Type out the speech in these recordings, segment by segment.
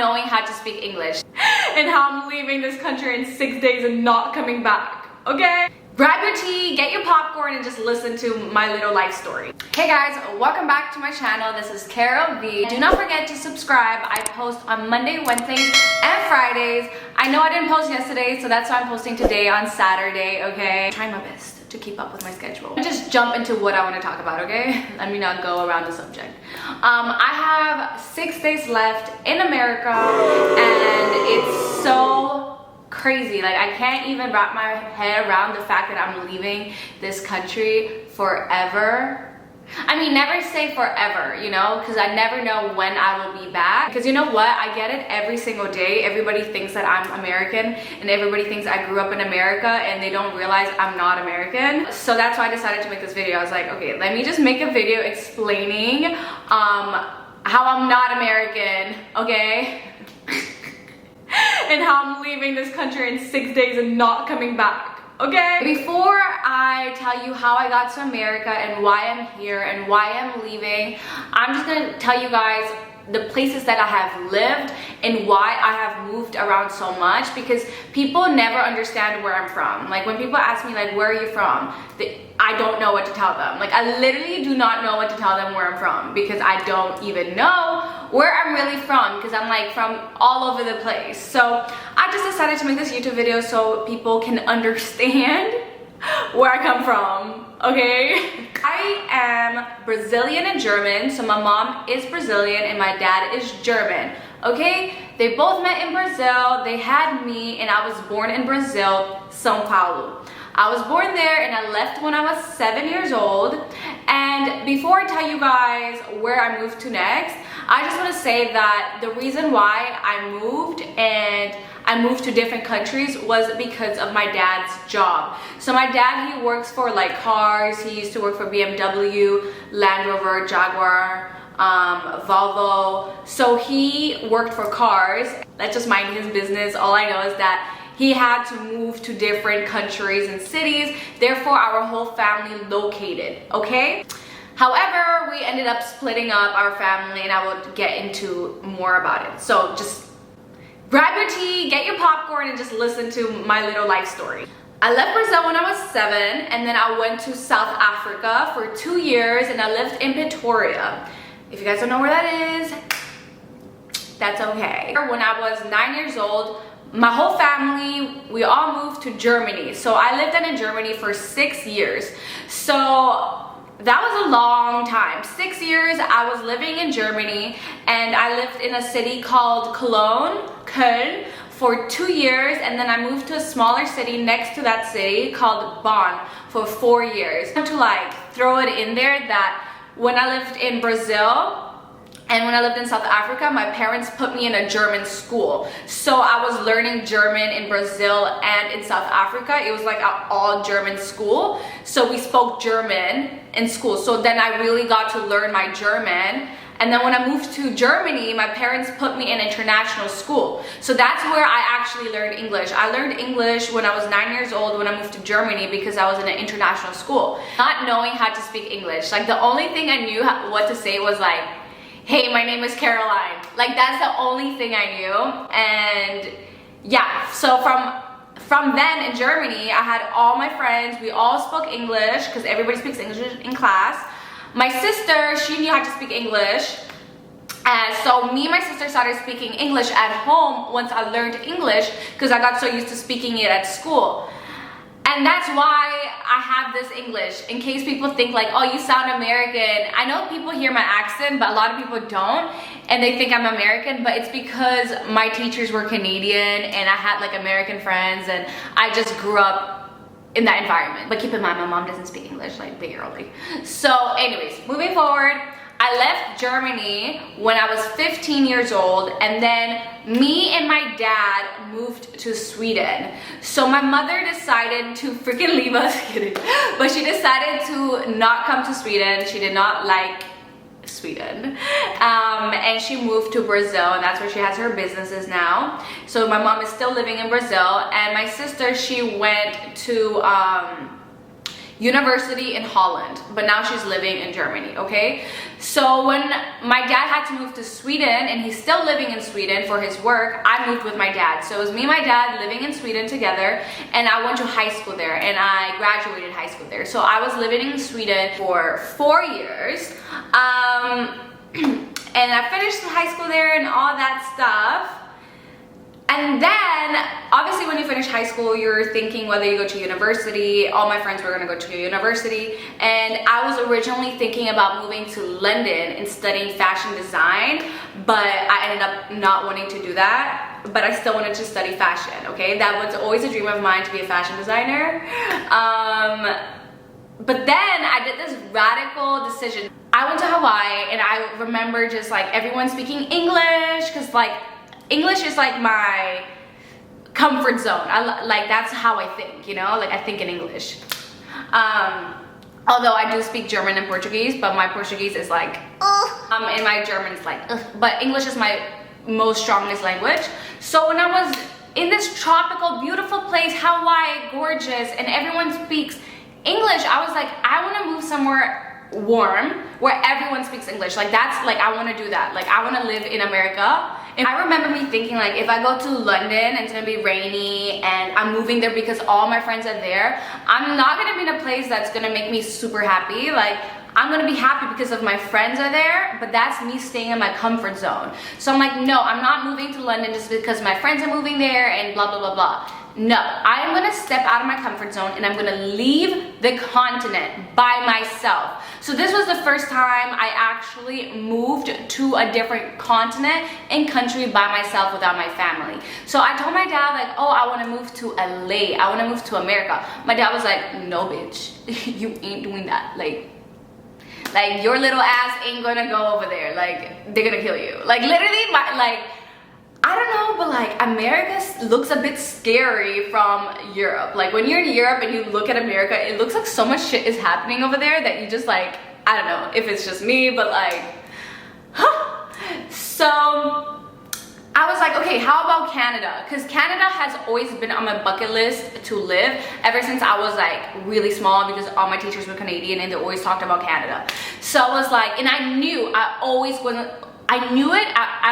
knowing how to speak English, and how I'm leaving this country in 6 days and not coming back, okay? Grab your tea, get your popcorn, and just listen to my little life story. Hey guys, welcome back to my channel. This is Carol V. Do not forget to subscribe. I post on Monday, Wednesdays, and Fridays. I know I didn't post yesterday, so that's why I'm posting today on Saturday, okay? I'm trying my best to keep up with my schedule. Just jump into what I want to talk about, okay? Let me not go around the subject. I have 6 days left in America, and it's so crazy. Like, I can't even wrap my head around the fact that I'm leaving this country forever. I mean, never say forever, you know, because I never know when I will be back. Because you know what, I get it every single day. Everybody thinks that I'm American, and everybody thinks I grew up in America, and they don't realize I'm not American. So that's why I decided to make this video. I was like, okay, let me just make a video explaining how I'm not American, okay? And how I'm leaving this country in 6 days and not coming back, okay? Before I tell you how I got to America and why I'm here and why I'm leaving, I'm just gonna tell you guys the places that I have lived and why I have moved around so much, because people never understand where I'm from. Like, when people ask me, like, where are you from? I don't know what to tell them. Like, I literally do not know what to tell them where I'm from, because I don't even know where I'm really from, because I'm like from all over the place. So I just decided to make this YouTube video so people can understand where I come from, okay? I am Brazilian and German, so my mom is Brazilian and my dad is German, okay? They both met in Brazil, they had me, and I was born in Brazil, São Paulo. I was born there and I left when I was 7 years old. And before I tell you guys where I moved to next, I just want to say that the reason why I moved and I moved to different countries was because of my dad's job. So my dad, he works for like cars. He used to work for BMW, Land Rover, Jaguar, Volvo. So he worked for cars. That's just minding his business. All I know is that he had to move to different countries and cities. Therefore, our whole family located, okay? However, we ended up splitting up our family, and I will get into more about it. So just grab your tea, get your popcorn, and just listen to my little life story. I left Brazil when I was 7, and then I went to South Africa for 2 years, and I lived in Pretoria. If you guys don't know where that is, that's okay. When I was 9 years old, my whole family, we all moved to Germany. So I lived in Germany for 6 years. So that was a long time. 6 years I was living in Germany, and I lived in a city called Köln, for 2 years, and then I moved to a smaller city next to that city called Bonn for 4 years. I want to like throw it in there that when I lived in Brazil and when I lived in South Africa, my parents put me in a German school. So I was learning German in Brazil and in South Africa. It was like an all German school. So we spoke German in school. So then I really got to learn my German. And then when I moved to Germany, my parents put me in international school. So that's where I actually learned English. I learned English when I was 9 years old when I moved to Germany, because I was in an international school. Not knowing how to speak English. Like, the only thing I knew what to say was like, hey, my name is Caroline. Like, that's the only thing I knew. And yeah, so from then in Germany, I had all my friends. We all spoke English because everybody speaks English in class. My sister, she knew how to speak English. And so me and my sister started speaking English at home once I learned English, because I got so used to speaking it at school. And that's why I have this English, in case people think like, oh, you sound American. I know people hear my accent, but a lot of people don't, and they think I'm American, but it's because my teachers were Canadian and I had like American friends, and I just grew up in that environment. But keep in mind, my mom doesn't speak English, like, barely. So anyways, moving forward, I left Germany when I was 15 years old, and then me and my dad moved to Sweden. So my mother decided to freaking leave us, kidding, but she decided to not come to Sweden. She did not like Sweden, and she moved to Brazil, and that's where she has her businesses now. So my mom is still living in Brazil, and my sister, she went to university in Holland, but now she's living in Germany, okay? So when my dad had to move to Sweden, and he's still living in Sweden for his work, I moved with my dad. So it was me and my dad living in Sweden together, and I went to high school there, and I graduated high school there. So I was living in Sweden for 4 years. And I finished high school there and all that stuff. And then, obviously when you finish high school, you're thinking whether you go to university. All my friends were gonna go to university. And I was originally thinking about moving to London and studying fashion design, but I ended up not wanting to do that. But I still wanted to study fashion, okay? That was always a dream of mine, to be a fashion designer. But then I did this radical decision. I went to Hawaii, and I remember just like everyone speaking English, because like English is like my comfort zone. Like that's how I think, you know, like I think in English. Although I do speak German and Portuguese, but my Portuguese is like, and my German is like, but English is my most strongest language. So when I was in this tropical, beautiful place, Hawaii, gorgeous, and everyone speaks English, I was like, I want to move somewhere warm where everyone speaks English. Like that's like, I want to do that. Like I want to live in America. And I remember me thinking like, if I go to London and it's gonna be rainy and I'm moving there because all my friends are there, I'm not gonna be in a place that's gonna make me super happy. Like I'm gonna be happy because of my friends are there, but that's me staying in my comfort zone. So I'm like, no, I'm not moving to London just because my friends are moving there and blah, blah, blah, blah. No, I'm gonna step out of my comfort zone and I'm gonna leave the continent by myself. So this was the first time I actually moved to a different continent and country by myself without my family. So I told my dad like, oh, I wanna move to LA. I wanna move to America. My dad was like, no, bitch, you ain't doing that. Like your little ass ain't gonna go over there. Like they're gonna kill you. Like literally, I don't know, but like America looks a bit scary from Europe. Like when you're in Europe and you look at America, it looks like so much shit is happening over there that you just like, I don't know if it's just me, but like, So I was like, okay, how about Canada? Because Canada has always been on my bucket list to live ever since I was like really small, because all my teachers were Canadian and they always talked about Canada. So I was like, and I knew I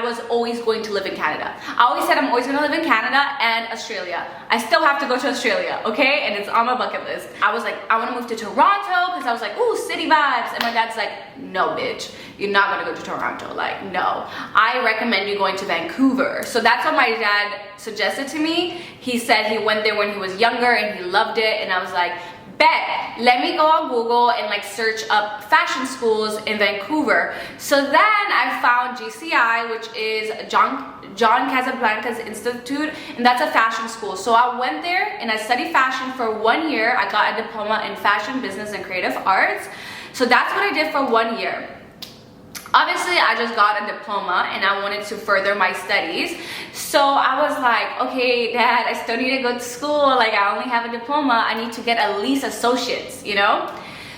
was always going to live in Canada. I always said I'm always gonna live in Canada and Australia. I still have to go to Australia, okay? And it's on my bucket list. I was like, I wanna move to Toronto because I was like, ooh, city vibes. And my dad's like, no, bitch, you're not gonna go to Toronto. Like, no, I recommend you going to Vancouver. So that's what my dad suggested to me. He said he went there when he was younger and he loved it. And I was like, bet, let me go on Google and like search up fashion schools in Vancouver. So then I found GCI, which is John Casablancas Institute, and that's a fashion school. So I went there and I studied fashion for 1 year. I got a diploma in fashion, business, and creative arts. So that's what I did for 1 year. Obviously, I just got a diploma and I wanted to further my studies. So I was like, okay, Dad, I still need to go to school. Like, I only have a diploma. I need to get at least associates, you know?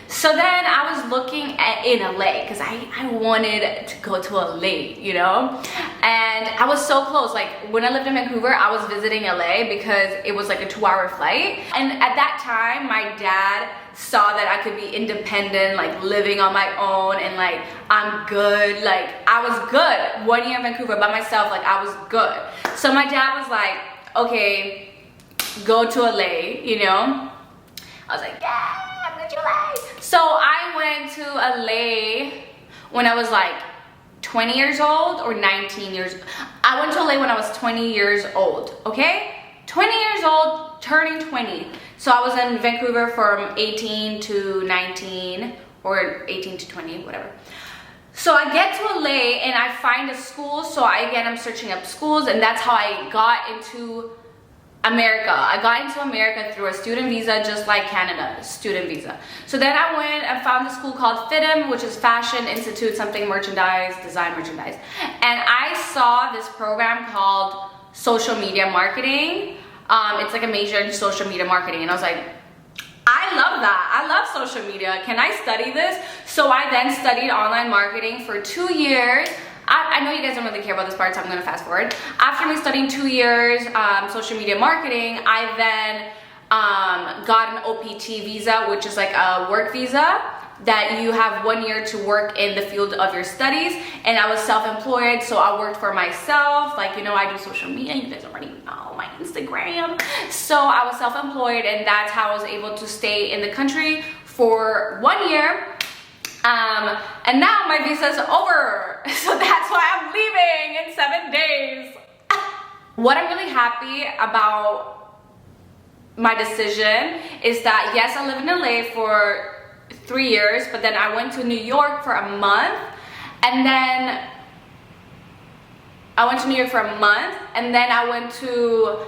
So then I was looking in LA because I wanted to go to LA, you know? And I was so close. Like when I lived in Vancouver, I was visiting LA because it was like a 2-hour flight. And at that time, my dad saw that I could be independent, like living on my own, and like I'm good. Like I was good. 1 year in Vancouver by myself, like I was good. So my dad was like, okay, go to LA, you know? I was like, yeah. So I went to LA when I was like 20 years old or 19 years. I went to LA when I was 20 years old, okay? 20 years old, turning 20. So I was in Vancouver from 18 to 19 or 18 to 20, whatever. So I get to LA and I find a school. So I'm searching up schools, and that's how I got into America. I got into America through a student visa, just like Canada, student visa. So then I went and found a school called FIDM, which is Fashion Institute, something merchandise, design merchandise. And I saw this program called social media marketing. It's like a major in social media marketing. And I was like, I love that. I love social media. Can I study this? So I then studied online marketing for 2 years. I know you guys don't really care about this part, so I'm gonna fast forward. After me studying 2 years social media marketing, I then got an OPT visa, which is like a work visa that you have 1 year to work in the field of your studies. And I was self-employed, so I worked for myself. Like, you know, I do social media, you guys already know my Instagram. So I was self-employed, and that's how I was able to stay in the country for 1 year. And now my visa is over, so that's why I'm leaving in 7 days. What I'm really happy about my decision is that, yes, I live in LA for 3 years, but then I went to New York for a month, and then I went to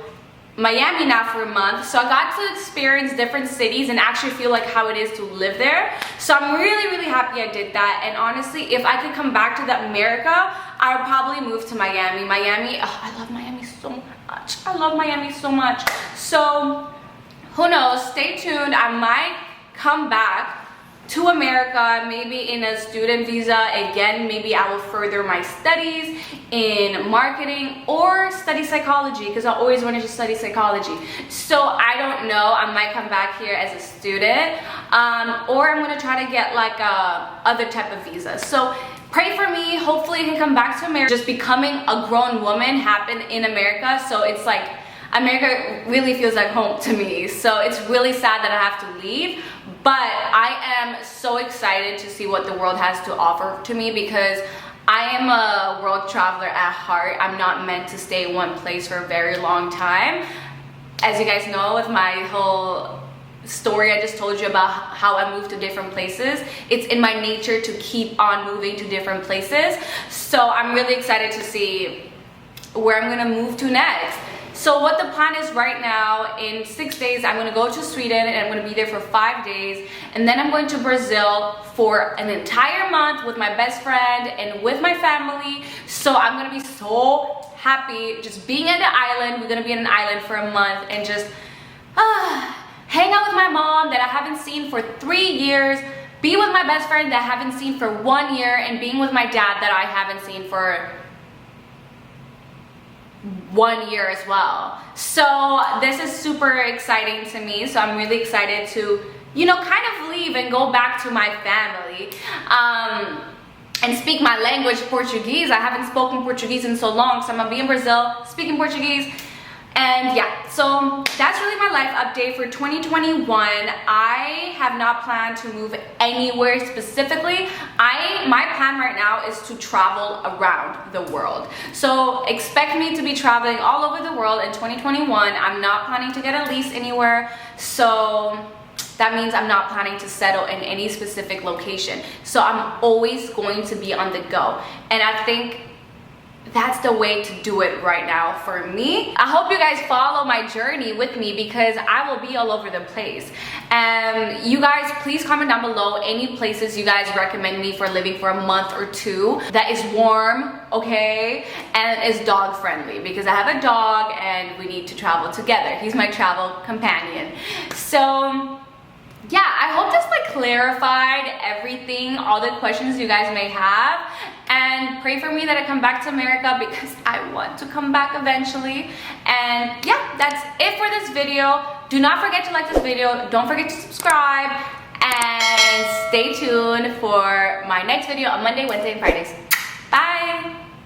Miami now for a month. So I got to experience different cities and actually feel like how it is to live there. So I'm really happy I did that. And honestly, if I could come back to America, I would probably move to Miami. I love Miami so much. I love Miami so much. So who knows, stay tuned. I might come back to America, maybe in a student visa again. Maybe I will further my studies in marketing or study psychology, because I always wanted to study psychology. So I don't know, I might come back here as a student, or I'm gonna try to get like a other type of visa. So pray for me. Hopefully I can come back to America. Just becoming a grown woman happened in America, so it's like America really feels like home to me. So it's really sad that I have to leave, but I am so excited to see what the world has to offer to me, because I am a world traveler at heart. I'm not meant to stay in one place for a very long time. As you guys know, with my whole story I just told you about how I moved to different places, it's in my nature to keep on moving to different places. So I'm really excited to see where I'm gonna move to next. So what the plan is right now, in 6 days, I'm gonna go to Sweden and I'm gonna be there for 5 days. And then I'm going to Brazil for an entire month with my best friend and with my family. So I'm gonna be so happy just being at the island. We're gonna be in an island for a month and just hang out with my mom that I haven't seen for 3 years, be with my best friend that I haven't seen for 1 year, and being with my dad that I haven't seen for 1 year as well. So this is super exciting to me. So I'm really excited to, you know, kind of leave and go back to my family and speak my language, Portuguese. I haven't spoken Portuguese in so long, so I'm gonna be in Brazil speaking Portuguese. And yeah, so that's really my life update for 2021. I have not planned to move anywhere specifically. My plan right now is to travel around the world. So expect me to be traveling all over the world in 2021. I'm not planning to get a lease anywhere. So that means I'm not planning to settle in any specific location. So I'm always going to be on the go. And I think that's the way to do it right now for me. I hope you guys follow my journey with me, because I will be all over the place. And you guys, please comment down below any places you guys recommend me for living for a month or two that is warm, okay, and is dog friendly, because I have a dog and we need to travel together. He's my travel companion. So yeah, I hope this like clarified everything, all the questions you guys may have. And pray for me that I come back to America, because I want to come back eventually. And yeah, that's it for this video. Do not forget to like this video. Don't forget to subscribe. And stay tuned for my next video on Monday, Wednesday, and Fridays.